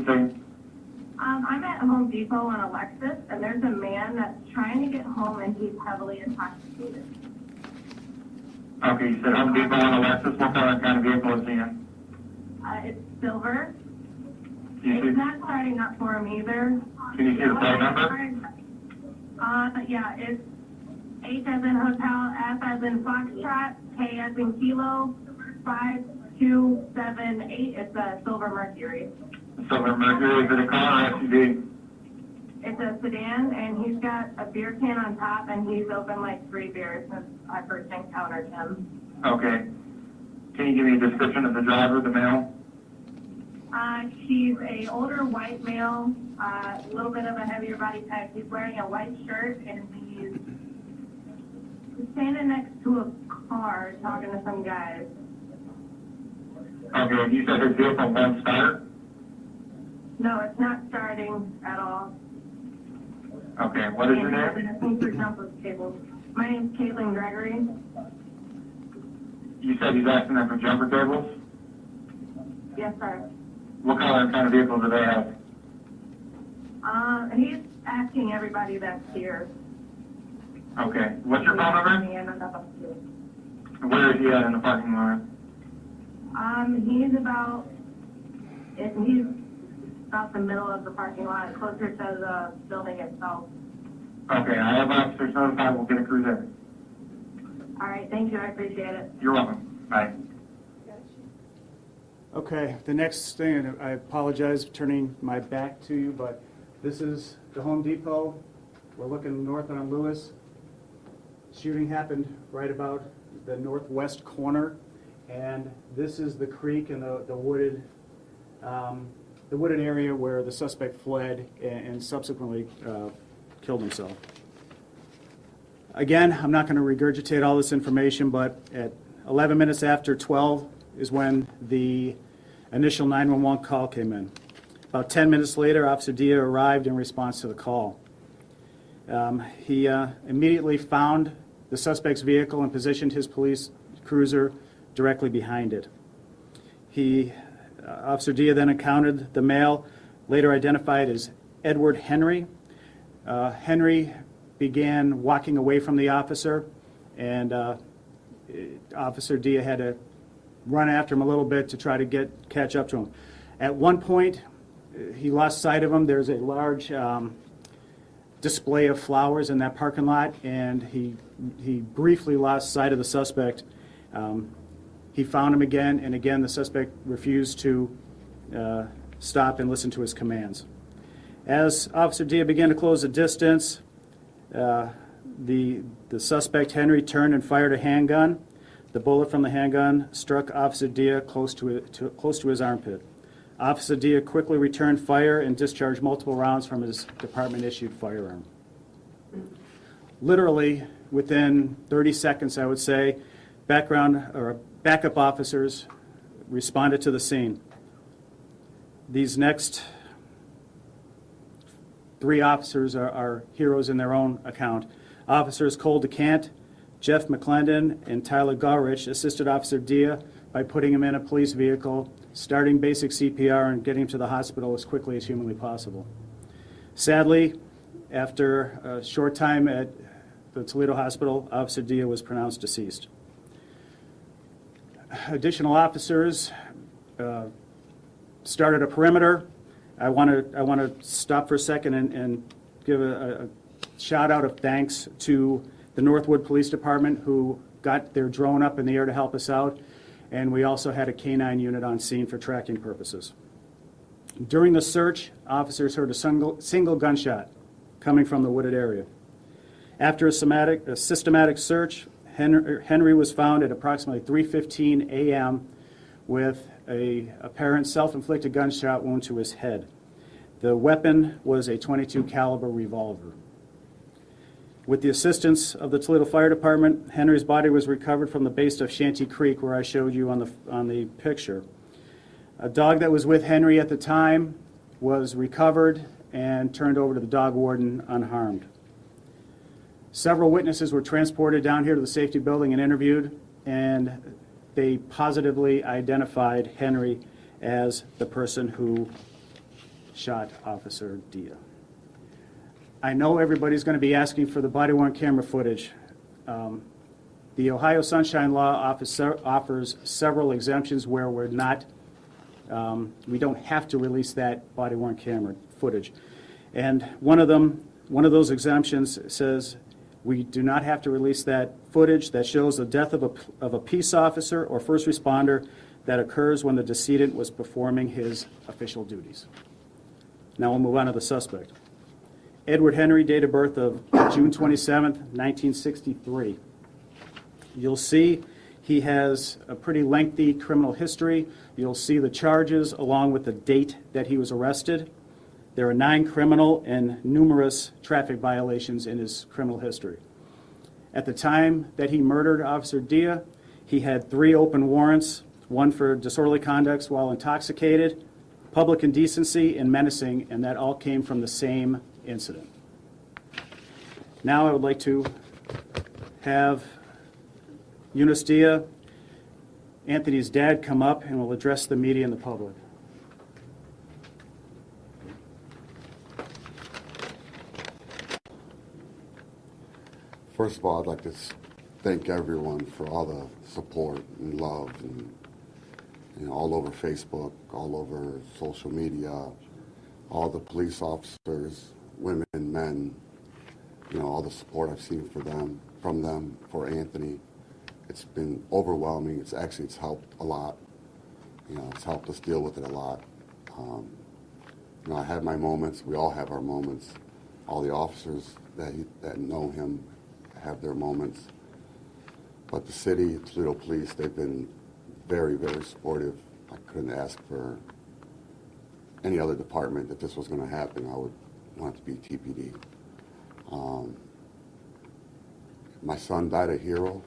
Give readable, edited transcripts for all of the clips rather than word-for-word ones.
say? I'm at Home Depot on a Lexus, and there's a man that's trying to get home, and he's heavily intoxicated. Okay, you said Home Depot on a Lexus. What kind of vehicle is he in? It's silver. You It's see, not starting up for him either. can you see the plate number? Yeah, it's H as in hotel, F as in foxtrot, K as in kilo, 5278. It's a silver Mercury. Silver Mercury, is it a car or SUV? It's a sedan, and he's got a beer can on top, and he's opened like 3 beers since I first encountered him. Okay. Can you give me a description of the driver, the male? He's a older white male, a little bit of a heavier body type. He's wearing a white shirt, and he's standing next to a car talking to some guys. Okay, you said his vehicle won't start? No, it's not starting at all. Okay, what is your name? My name's Caitlin Gregory. You said he's asking them for jumper cables? Yes, sir. What kind of vehicle do they have? He's asking everybody that's here. Okay, what's your phone number? Where is he at in the parking lot? He's about the middle of the parking lot, closer to the building itself. Okay, I have officers notified. We'll get a crew there. All right, thank you. I appreciate it. You're welcome. Bye. Okay, the next thing, and I apologize for turning my back to you, but this is the Home Depot. We're looking north on Lewis. Shooting happened right about the northwest corner, and this is the creek and the wooded area where the suspect fled and subsequently killed himself. Again, I'm not going to regurgitate all this information, but at 11 minutes after 12 is when the initial 911 call came in. About 10 minutes later, Officer Dia arrived in response to the call. He immediately found the suspect's vehicle and positioned his police cruiser directly behind it. Officer Dia then encountered the male, later identified as Edward Henry. Henry began walking away from the officer, and Officer Dia had to run after him a little bit to try to catch up to him. At one point, he lost sight of him. There's a large display of flowers in that parking lot, and he briefly lost sight of the suspect. He found him again, and again the suspect refused to stop and listen to his commands. As Officer Dia began to close the distance, the suspect, Henry, turned and fired a handgun. The bullet from the handgun struck Officer Dia close to his armpit. Officer Dia quickly returned fire and discharged multiple rounds from his department-issued firearm. Literally, within 30 seconds, I would say, backup officers responded to the scene. These next 3 officers are heroes in their own account. Officers Cole DeCant, Jeff McClendon, and Tyler Gaurich assisted Officer Dia by putting him in a police vehicle, starting basic CPR, and getting him to the hospital as quickly as humanly possible. Sadly, after a short time at the Toledo Hospital, Officer Dia was pronounced deceased. Additional officers started a perimeter. I want to stop for a second and give a shout out of thanks to the Northwood Police Department, who got their drone up in the air to help us out, and we also had a K-9 unit on scene for tracking purposes. During the search, officers heard a single gunshot coming from the wooded area. After a systematic search, Henry was found at approximately 3:15 a.m. with an apparent self-inflicted gunshot wound to his head. The weapon was a .22 caliber revolver. With the assistance of the Toledo Fire Department, Henry's body was recovered from the base of Shanty Creek, where I showed you on the picture. A dog that was with Henry at the time was recovered and turned over to the dog warden unharmed. Several witnesses were transported down here to the safety building and interviewed, and they positively identified Henry as the person who shot Officer Dia. I know everybody's going to be asking for the body-worn camera footage. The Ohio Sunshine Law offers several exemptions where we don't have to release that body-worn camera footage. And one of those exemptions says we do not have to release that footage that shows the death of a peace officer or first responder that occurs when the decedent was performing his official duties. Now we'll move on to the suspect. Edward Henry, date of birth of June 27th, 1963. You'll see he has a pretty lengthy criminal history. You'll see the charges along with the date that he was arrested. There are 9 criminal and numerous traffic violations in his criminal history. At the time that he murdered Officer Dia, he had 3 open warrants, one for disorderly conduct while intoxicated, public indecency, and menacing, and that all came from the same incident. Now I would like to have Eunice Dia, Anthony's dad, come up and will address the media and the public. First of all, I'd like to thank everyone for all the support and love, and all over Facebook, all over social media, all the police officers, women, men, all the support I've seen from them for Anthony. It's been overwhelming. It's helped a lot. It's helped us deal with it a lot. I had my moments. We all have our moments. All the officers that know him have their moments. But the city, Toledo Police, they've been very, very supportive. I couldn't ask for any other department. If this was going to happen, I would want it to be TPD. My son died a hero.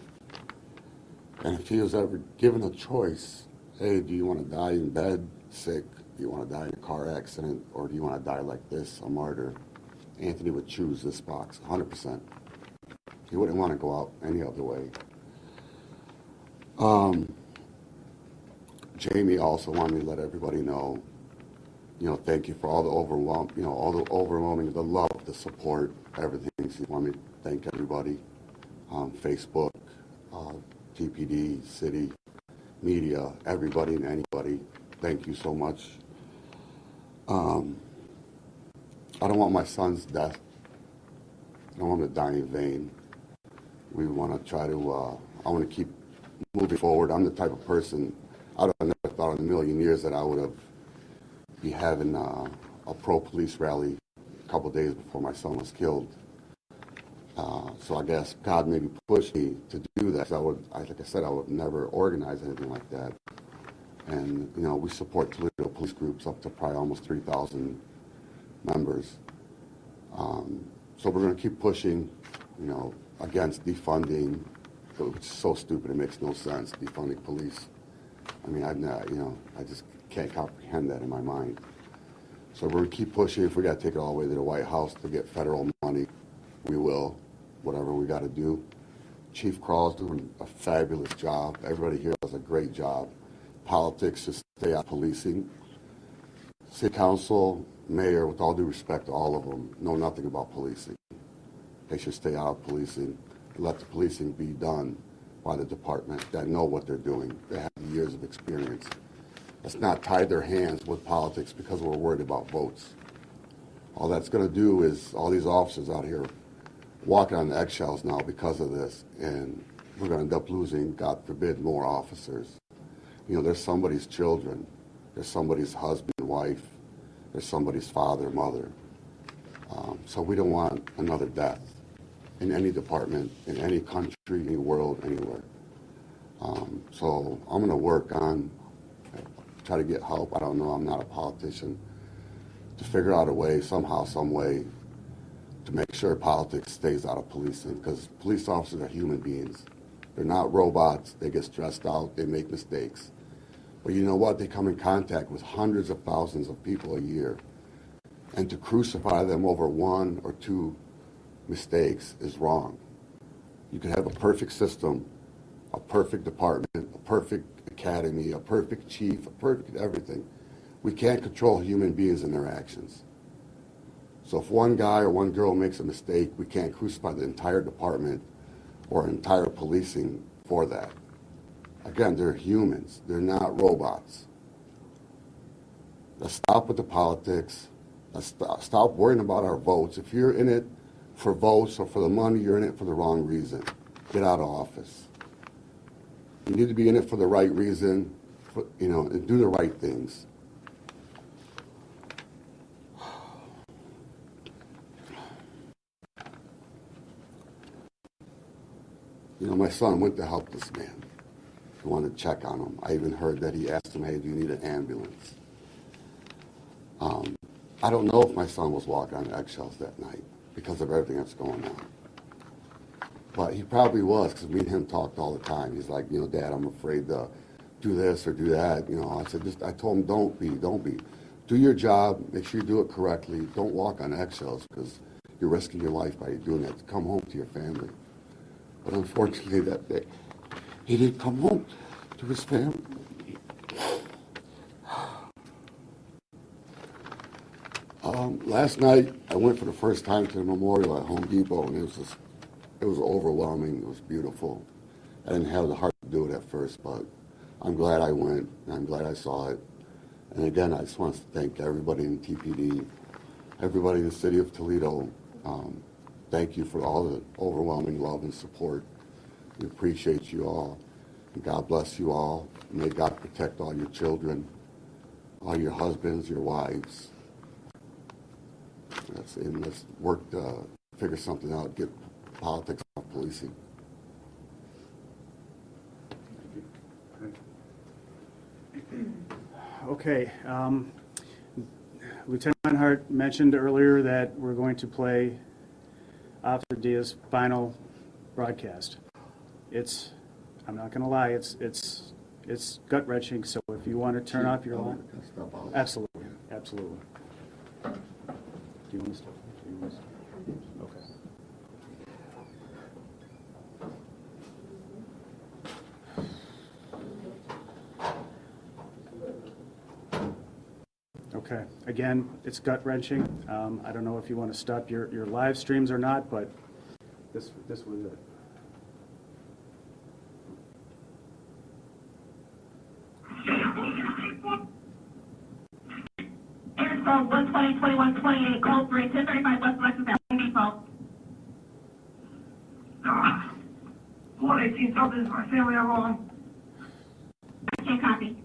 And if he was ever given a choice, hey, do you want to die in bed, sick? Do you want to die in a car accident? Or do you want to die like this, a martyr? Anthony would choose this box, 100%. He wouldn't want to go out any other way. Jamie also wanted me to let everybody know, thank you for all the overwhelming, the love, the support, everything. She wanted me to thank everybody, Facebook, TPD, city, media, everybody and anybody. Thank you so much. I don't want my son's death. I don't want him to die in vain. We want to try to, I want to keep moving forward. I'm the type of person, I would have never thought in a million years that I would have be having a pro-police rally a couple of days before my son was killed. So I guess God maybe pushed me to do that. Like I said, I would never organize anything like that. And, we support Toledo police groups up to probably almost 3,000 members. So we're going to keep pushing, against defunding, which is so stupid, it makes no sense, defunding police. I mean, I just can't comprehend that in my mind. So we're going to keep pushing. If we got to take it all the way to the White House to get federal money, we will, whatever we got to do. Chief Crawl's doing a fabulous job. Everybody here does a great job. Politics should stay out of policing. City Council, Mayor, with all due respect to all of them, know nothing about policing. They should stay out of policing and let the policing be done by the department that know what they're doing. They have years of experience. Let's not tie their hands with politics because we're worried about votes. All that's going to do is all these officers out here walking on eggshells now because of this, and we're going to end up losing, God forbid, more officers. There's somebody's children, there's somebody's husband, wife, there's somebody's father, mother. So we don't want another death in any department, in any country, any world, anywhere. So I'm going to work on, try to get help. I don't know, I'm not a politician, to figure out a way, somehow, some way, to make sure politics stays out of policing, because police officers are human beings. They're not robots. They get stressed out. They make mistakes. But you know what? They come in contact with hundreds of thousands of people a year. And to crucify them over 1 or 2 mistakes is wrong. You could have a perfect system, a perfect department, a perfect academy, a perfect chief, a perfect everything. We can't control human beings and their actions. So if one guy or one girl makes a mistake, we can't crucify the entire department or entire policing for that. Again, they're humans. They're not robots. Let's stop with the politics. Let's stop worrying about our votes. If you're in it for votes or for the money, you're in it for the wrong reason. Get out of office. You need to be in it for the right reason, and do the right things. My son went to help this man. He wanted to check on him. I even heard that he asked him, hey, do you need an ambulance? I don't know if my son was walking on eggshells that night because of everything that's going on. But he probably was, because me and him talked all the time. He's like, Dad, I'm afraid to do this or do that. I told him, don't be. Do your job, make sure you do it correctly. Don't walk on eggshells, because you're risking your life by doing that to come home to your family. But unfortunately that day, he didn't come home to his family. Last night, I went for the first time to the memorial at Home Depot, and it was overwhelming. It was beautiful. I didn't have the heart to do it at first, but I'm glad I went, and I'm glad I saw it. And again, I just want to thank everybody in TPD, everybody in the city of Toledo. Thank you for all the overwhelming love and support. We appreciate you all. And God bless you all. And may God protect all your children, all your husbands, your wives. Let's work to figure something out, get politics off policing. Okay. Lieutenant Meinhardt mentioned earlier that we're going to play Officer Diaz's final broadcast. I'm not going to lie, it's gut-wrenching, so if you want to turn off your line. Absolutely. Do you want to stop? Okay. Okay. Again, it's gut-wrenching. I don't know if you want to stop your live streams or not, but this was it. Airport 120-21-28, code 3, 1035 West Lexus at Home Depot. 118 something is my family alone. I can't copy.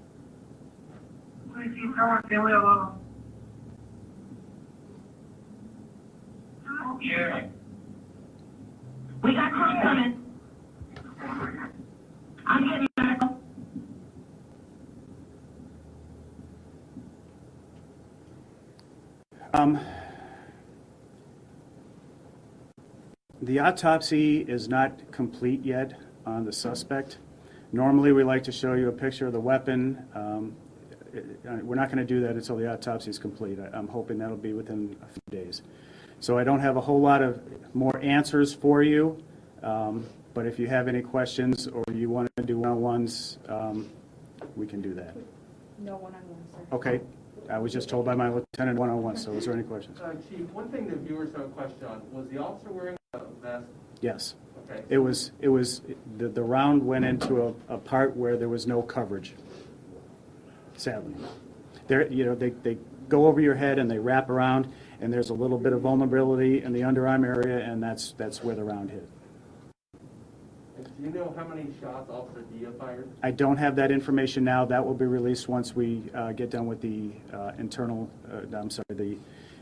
118 my family alone. Yeah. We got crews coming. I'm getting medical. The autopsy is not complete yet on the suspect. Normally, we like to show you a picture of the weapon. We're not going to do that until the autopsy is complete. I'm hoping that'll be within a few days. So I don't have a whole lot of more answers for you, but if you have any questions or you want to do one-on-ones, we can do that. No one-on-one, sir. Okay. I was just told by my lieutenant one-on-one, so is there any questions? Chief, one thing the viewers have a question on, was the officer wearing a vest? Yes. Okay. It was the round went into a part where there was no coverage, sadly. They go over your head and they wrap around, and there's a little bit of vulnerability in the underarm area, and that's where the round hit. Do you know how many shots Officer Dia fired? I don't have that information now. That will be released once we get done with the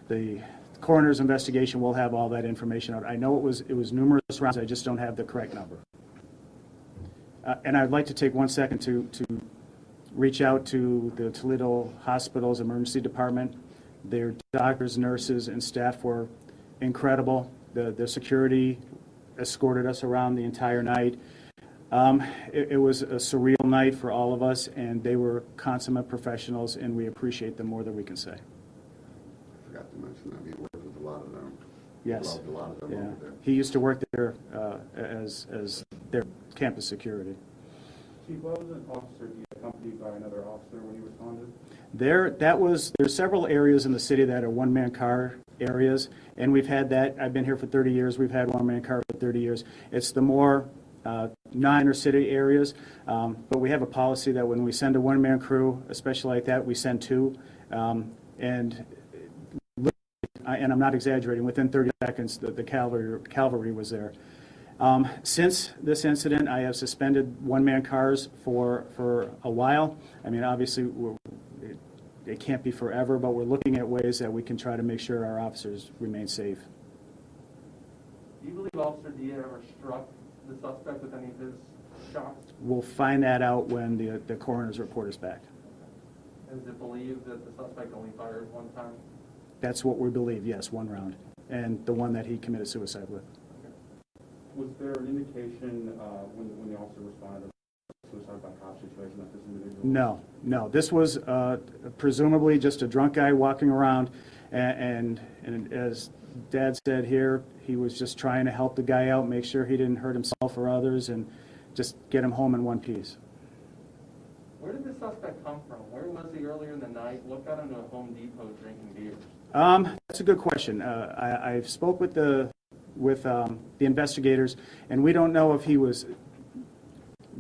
the coroner's investigation. We'll have all that information out. I know it was numerous rounds. I just don't have the correct number. And I'd like to take 1 second to reach out to the Toledo Hospital's emergency department. Their doctors, nurses, and staff were incredible. The security escorted us around the entire night. It was a surreal night for all of us, and they were consummate professionals, and we appreciate them more than we can say. I forgot to mention that. He worked with a lot of them. Yes. Loved a lot of them Yeah. over there. He used to work there as their campus security. Chief, what was an Officer Dia accompanied by another officer when he responded? There's several areas in the city that are one-man car areas, and we've had that. I've been here for 30 years. We've had one-man car for 30 years. It's the more non-inner city areas, but we have a policy that when we send a one-man crew, especially like that, we send two, and I'm not exaggerating, within 30 seconds, the cavalry was there. Since this incident, I have suspended one-man cars for a while. I mean, obviously, it can't be forever, but we're looking at ways that we can try to make sure our officers remain safe. Do you believe Officer Dia ever struck the suspect with any of his shots? We'll find that out when the coroner's report is back. Is it believed that the suspect only fired one time? That's what we believe, yes, one round, and the one that he committed suicide with. Was there an indication when the officer responded to suicide by cop situation that this individual? No. This was presumably just a drunk guy walking around, and as Dad said here, he was just trying to help the guy out, make sure he didn't hurt himself or others, and just get him home in one piece. Where did the suspect come from? Where was he earlier in the night? What got him to a Home Depot drinking beers? That's a good question. I spoke with the investigators, and we don't know if he was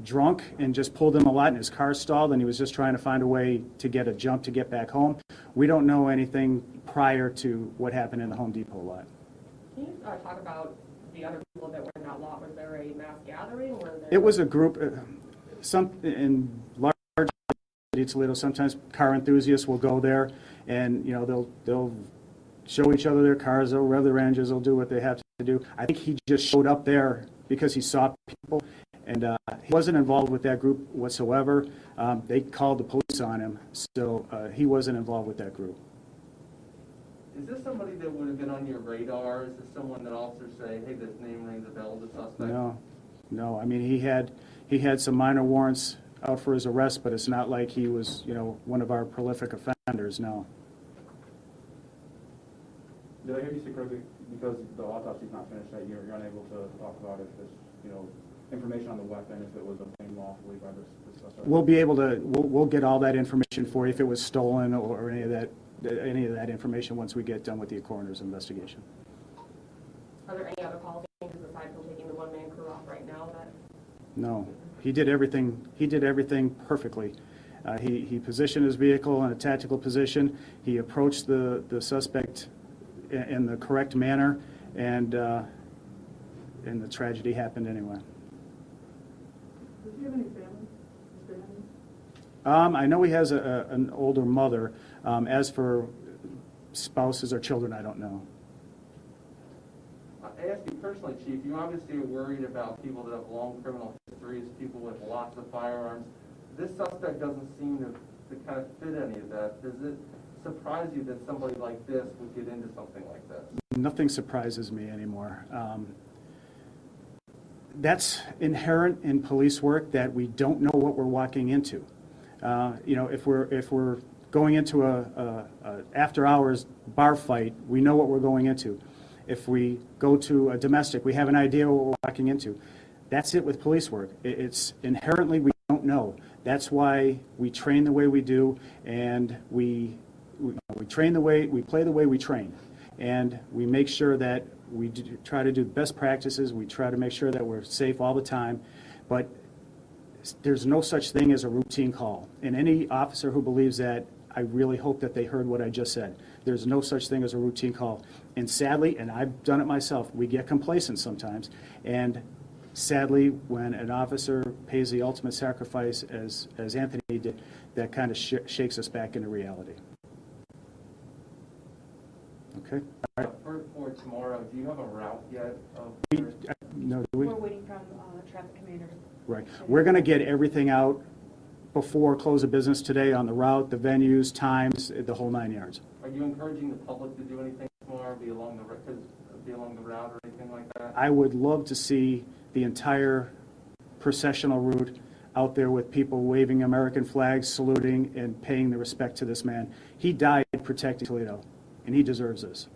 drunk and just pulled him a lot and his car stalled and he was just trying to find a way to get a jump to get back home. We don't know anything prior to what happened in the Home Depot lot. Can you talk about the other people that were in that lot? Was there a mass gathering? It was a group, some in large Toledo, sometimes car enthusiasts will go there and, you know, they'll show each other their cars, they'll rev their engines, they'll do what they have to do. I think he just showed up there because he saw people, and he wasn't involved with that group whatsoever. They called the police on him, so he wasn't involved with that group. Is this somebody that would have been on your radar? Is this someone that officers say, hey, this name rings a bell, the suspect? No. I mean, he had some minor warrants out for his arrest, but it's not like he was, you know, one of our prolific offenders, no. Did I hear you say correctly, because the autopsy's not finished, that you're unable to talk about if this, you know, information on the weapon, if it was obtained lawfully by this suspect? We'll be able to, we'll get all that information for you if it was stolen or any of that information once we get done with the coroner's investigation. Are there any other policy changes aside from taking the one-man crew off right now? No, he did everything perfectly. He positioned his vehicle in a tactical position. He approached the suspect in the correct manner, and the tragedy happened anyway. Does he have any family? I know he has an older mother. As for spouses or children, I don't know. I ask you personally, Chief, you obviously are worried about people that have long criminal histories, people with lots of firearms. This suspect doesn't seem to kind of fit any of that. Does it surprise you that somebody like this would get into something like this? Nothing surprises me anymore. That's inherent in police work, that we don't know what we're walking into. You know, if we're going into a after-hours bar fight, we know what we're going into. If we go to a domestic, we have an idea what we're walking into. That's it with police work. It's inherently we don't know. That's why we train the way we do, and we train the way, we play the way we train. And we make sure that we try to do the best practices. We try to make sure that we're safe all the time. But there's no such thing as a routine call. And any officer who believes that, I really hope that they heard what I just said. There's no such thing as a routine call. And sadly, and I've done it myself, we get complacent sometimes. And sadly, when an officer pays the ultimate sacrifice, as Anthony did, that kind of shakes us back into reality. Okay? All right. For tomorrow, do you have a route yet? No, do we? We're waiting from traffic commander. Right. We're going to get everything out before close of business today on the route, the venues, times, the whole 9 yards. Are you encouraging the public to do anything tomorrow, be along the route or anything like that? I would love to see the entire processional route out there with people waving American flags, saluting, and paying the respect to this man. He died protecting Toledo, and he deserves this.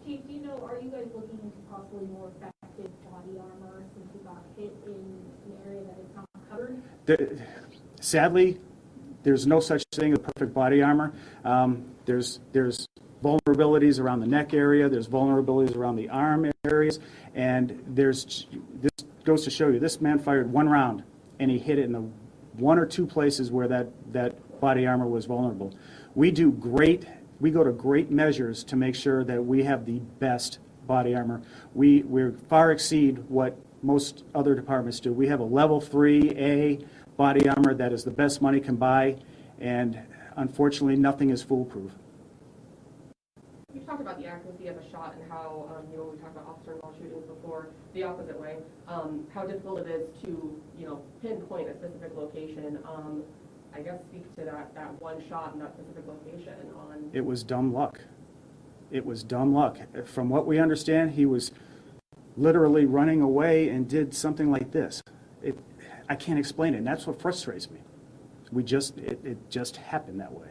Chief, do you know, are you guys looking into possibly more effective body armor since you got hit in an area that is not covered? Sadly, there's no such thing as perfect body armor. There's vulnerabilities around the neck area, there's vulnerabilities around the arm areas, and this goes to show you, this man fired one round, and he hit it in the one or two places where that body armor was vulnerable. We go to great measures to make sure that we have the best body armor. We far exceed what most other departments do. We have a level 3A body armor that is the best money can buy, and unfortunately, nothing is foolproof. You talked about the accuracy of a shot and how, we talked about officer involved shootings before, the opposite way, how difficult it is to, pinpoint a specific location. I guess speak to that one shot in that specific location on. It was dumb luck. It was dumb luck. From what we understand, he was literally running away and did something like this. I can't explain it, and that's what frustrates me. It just happened that way.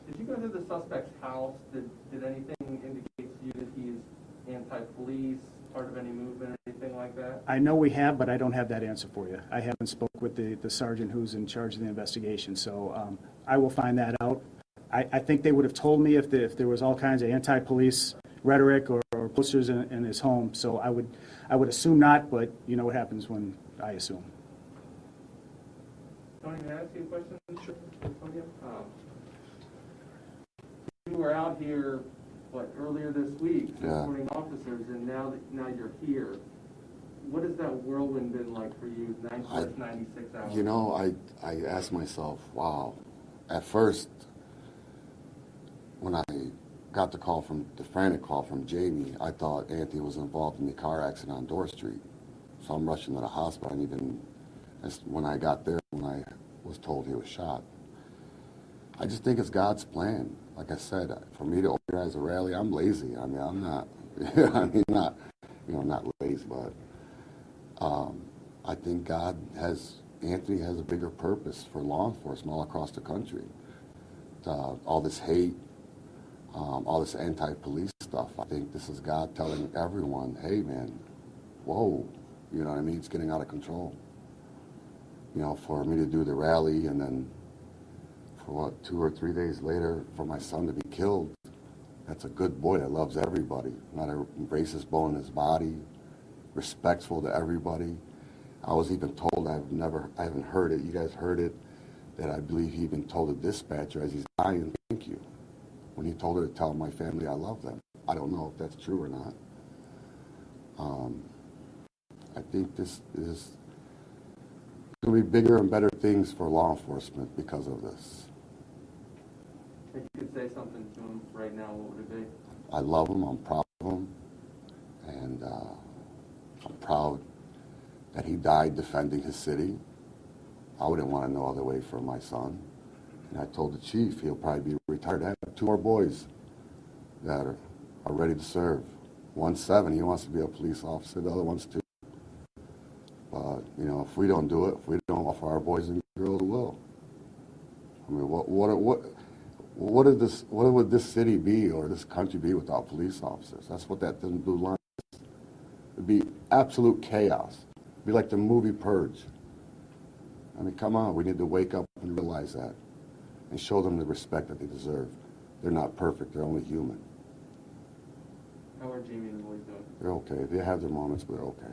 Did you go to the suspect's house? Did anything indicate to you that he's anti-police, part of any movement, or anything like that? I know we have, but I don't have that answer for you. I haven't spoke with the sergeant who's in charge of the investigation, so I will find that out. I think they would have told me if there was all kinds of anti-police rhetoric or posters in his home, so I would assume not, but you know what happens when I assume. Tony, may I ask you a question? Antonio? You were out here, earlier this week, supporting officers, and now you're here. What has that whirlwind been like for you, 96 hours? You know, I asked myself, wow. At first, when I got the frantic call from Jamie, I thought Anthony was involved in the car accident on Dorr Street. So I'm rushing to the hospital, and even when I got there, when I was told he was shot. I just think it's God's plan. Like I said, for me to organize a rally, I'm lazy. I mean, I'm not, not lazy, but I think Anthony has a bigger purpose for law enforcement all across the country. All this hate, all this anti-police stuff, I think this is God telling everyone, hey man, whoa, you know what I mean? It's getting out of control. For me to do the rally and then for 2 or 3 days later for my son to be killed, that's a good boy that loves everybody, not a racist bone in his body, respectful to everybody. I was even told, I haven't heard it, you guys heard it, that I believe he even told the dispatcher as he's dying, thank you, when he told her to tell my family I love them. I don't know if that's true or not. I think this is going to be bigger and better things for law enforcement because of this. If you could say something to him right now, what would it be? I love him, I'm proud of him, and I'm proud that he died defending his city. I wouldn't want no other way for my son. And I told the chief he'll probably be retired. I have 2 more boys that are ready to serve. One's 7, he wants to be a police officer, the other one's 2. But, if we don't do it, if we don't offer our boys and girls, who will? I mean, what would this city be or this country be without police officers? That's what that thin blue line is. It'd be absolute chaos. It'd be like the movie Purge. I mean, come on, we need to wake up and realize that and show them the respect that they deserve. They're not perfect, they're only human. How are Jamie and the boys doing? They're okay. They have their moments, but they're okay.